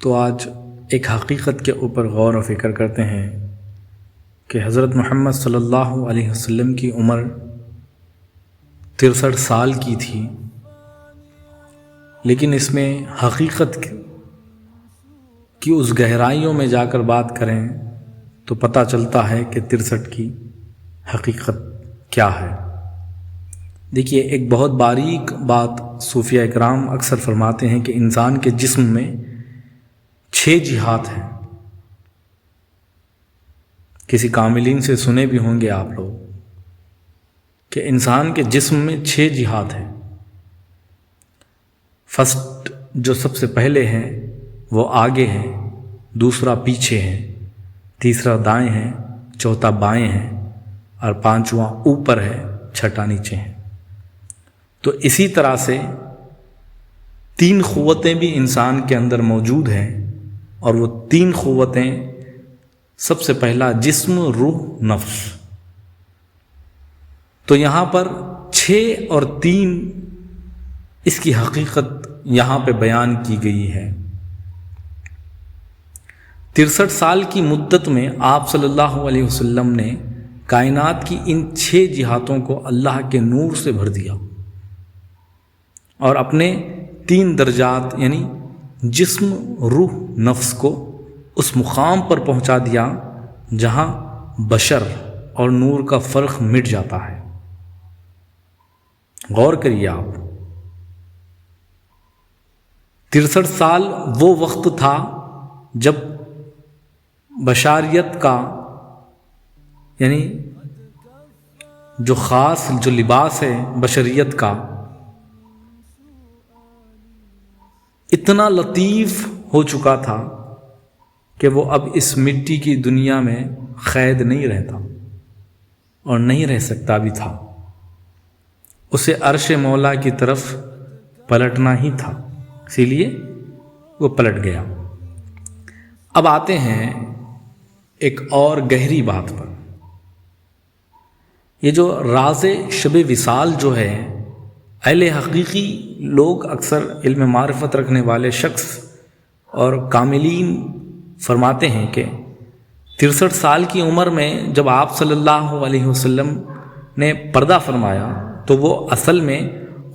تو آج ایک حقیقت کے اوپر غور و فکر کرتے ہیں کہ حضرت محمد صلی اللہ علیہ وسلم کی عمر 63 سال کی تھی، لیکن اس میں حقیقت کی اس گہرائیوں میں جا کر بات کریں تو پتہ چلتا ہے کہ 63 کی حقیقت کیا ہے۔ دیکھیے، ایک بہت باریک بات صوفیہ اکرام اکثر فرماتے ہیں کہ انسان کے جسم میں 6 جہات ہیں۔ کسی کاملین سے سنے بھی ہوں گے آپ لوگ کہ انسان کے جسم میں 6 جہات ہیں۔ فرسٹ جو سب سے پہلے ہیں وہ آگے ہیں، دوسرا پیچھے ہے، تیسرا دائیں ہے، چوتھا بائیں ہے، اور پانچواں اوپر ہے، چھٹا نیچے ہے۔ تو اسی طرح سے 3 قوتیں بھی انسان کے اندر موجود ہیں، اور وہ 3 قوتیں سب سے پہلا جسم، روح، نفس۔ تو یہاں پر 6 اور 3 اس کی حقیقت یہاں پہ بیان کی گئی ہے۔ 63 سال کی مدت میں آپ صلی اللہ علیہ وسلم نے کائنات کی ان 6 جہاتوں کو اللہ کے نور سے بھر دیا، اور اپنے 3 درجات یعنی جسم، روح، نفس کو اس مقام پر پہنچا دیا جہاں بشر اور نور کا فرق مٹ جاتا ہے۔ غور کریے آپ، 63 سال وہ وقت تھا جب بشریت کا یعنی جو خاص جو لباس ہے بشریت کا اتنا لطیف ہو چکا تھا کہ وہ اب اس مٹی کی دنیا میں قید نہیں رہتا اور نہیں رہ سکتا بھی تھا۔ اسے عرش مولا کی طرف پلٹنا ہی تھا، اسی لیے وہ پلٹ گیا۔ اب آتے ہیں ایک اور گہری بات پر۔ یہ جو راز شب وصال جو ہے، اہل حقیقی لوگ، اکثر علم معرفت رکھنے والے شخص اور کاملین فرماتے ہیں کہ 63 سال کی عمر میں جب آپ صلی اللہ علیہ وسلم نے پردہ فرمایا تو وہ اصل میں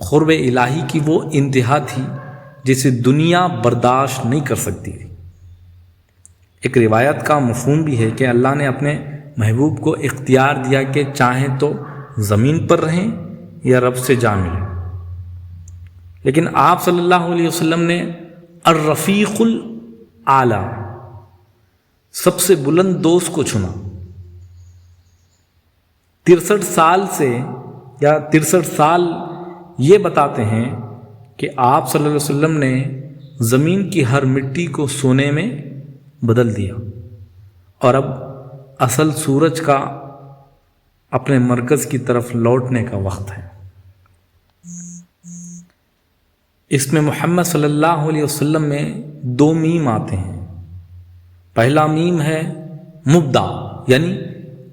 قرب الہی کی وہ انتہا تھی جسے دنیا برداشت نہیں کر سکتی تھی۔ ایک روایت کا مفہوم بھی ہے کہ اللہ نے اپنے محبوب کو اختیار دیا کہ چاہیں تو زمین پر رہیں یا رب سے جا ملیں، لیکن آپ صلی اللہ علیہ وسلم نے الرفیق الاعلی، سب سے بلند دوست کو چنا۔ 63 سال سے یا 63 سال یہ بتاتے ہیں کہ آپ صلی اللہ علیہ وسلم نے زمین کی ہر مٹی کو سونے میں بدل دیا، اور اب اصل سورج کا اپنے مرکز کی طرف لوٹنے کا وقت ہے۔ اس میں محمد صلی اللہ علیہ وسلم میں 2 میم آتے ہیں۔ پہلا میم ہے مبدا یعنی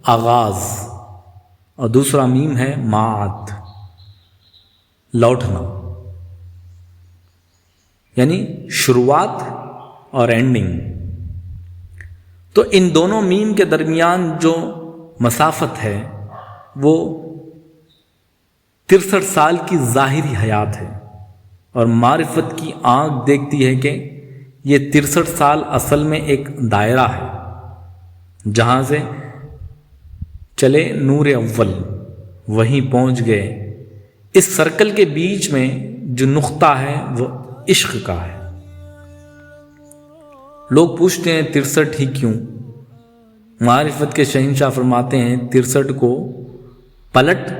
آغاز، اور دوسرا میم ہے معاد لوٹنا، یعنی شروعات اور اینڈنگ۔ تو ان دونوں میم کے درمیان جو مسافت ہے وہ 63 سال کی ظاہری حیات ہے، اور معرفت کی آنکھ دیکھتی ہے کہ یہ 63 سال اصل میں ایک دائرہ ہے، جہاں سے چلے نور اول وہیں پہنچ گئے۔ اس سرکل کے بیچ میں جو نقطہ ہے وہ عشق کا ہے۔ لوگ پوچھتے ہیں 63 ہی کیوں؟ معرفت کے شہنشاہ فرماتے ہیں 63 کو پلٹ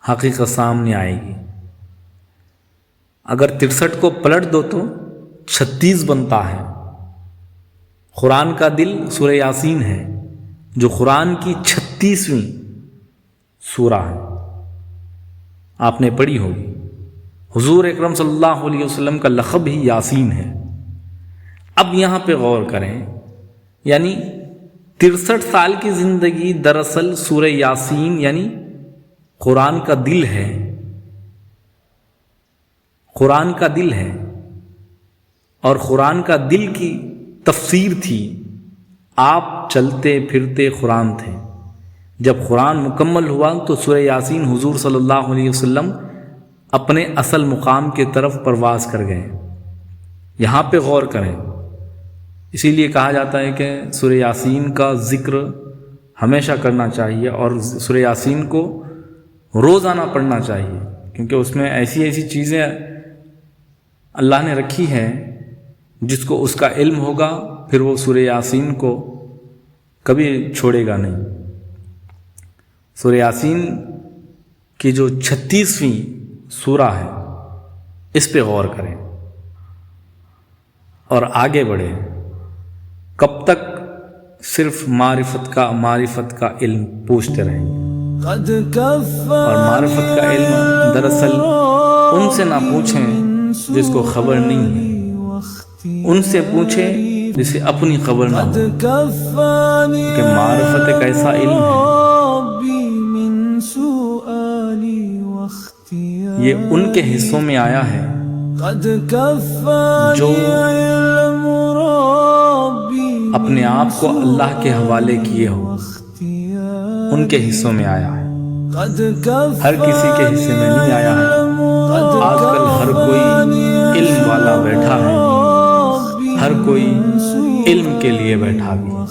حقیقت سامنے آئے گی۔ اگر 63 کو پلٹ دو تو 36 بنتا ہے۔ قرآن کا دل سورہ یاسین ہے، جو قرآن کی 36ویں سورہ ہے، آپ نے پڑھی ہوگی۔ حضور اکرم صلی اللہ علیہ وسلم کا لقب ہی یاسین ہے۔ اب یہاں پہ غور کریں، یعنی 63 سال کی زندگی دراصل سورہ یاسین یعنی قرآن کا دل ہے، قرآن کا دل ہے، اور قرآن کا دل کی تفسیر تھی. آپ چلتے پھرتے قرآن تھے. جب قرآن مکمل ہوا تو سورہ یاسین حضور صلی اللہ علیہ وسلم اپنے اصل مقام کے طرف پرواز کر گئے. یہاں پہ غور کریں. اسی لیے کہا جاتا ہے کہ سورہ یاسین کا ذکر ہمیشہ کرنا چاہیے اور سورہ یاسین کو روزانہ پڑھنا چاہیے، کیونکہ اس میں ایسی ایسی چیزیں اللہ نے رکھی ہیں جس کو اس کا علم ہوگا پھر وہ سورہ یاسین کو کبھی چھوڑے گا نہیں. سورہ یاسین کی جو 36ویں سورہ ہے اس پہ غور کریں اور آگے بڑھیں. کب تک صرف معرفت کا علم پوچھتے رہیں گے؟ اور معرفت کا علم دراصل ان سے نہ پوچھیں جس کو خبر نہیں ہے، ان سے پوچھیں جسے اپنی خبر نہ ہو، کہ معرفت ایک ایسا علم ہے یہ ان کے حصوں میں آیا ہے جو اپنے آپ کو اللہ کے حوالے کیے ہو، ان کے حصوں میں آیا ہے. ہر کسی کے حصے میں نہیں آیا ہے. آج کل ہر کوئی علم والا بیٹھا ہے، ہر کوئی علم کے لیے بیٹھا بھی ہے.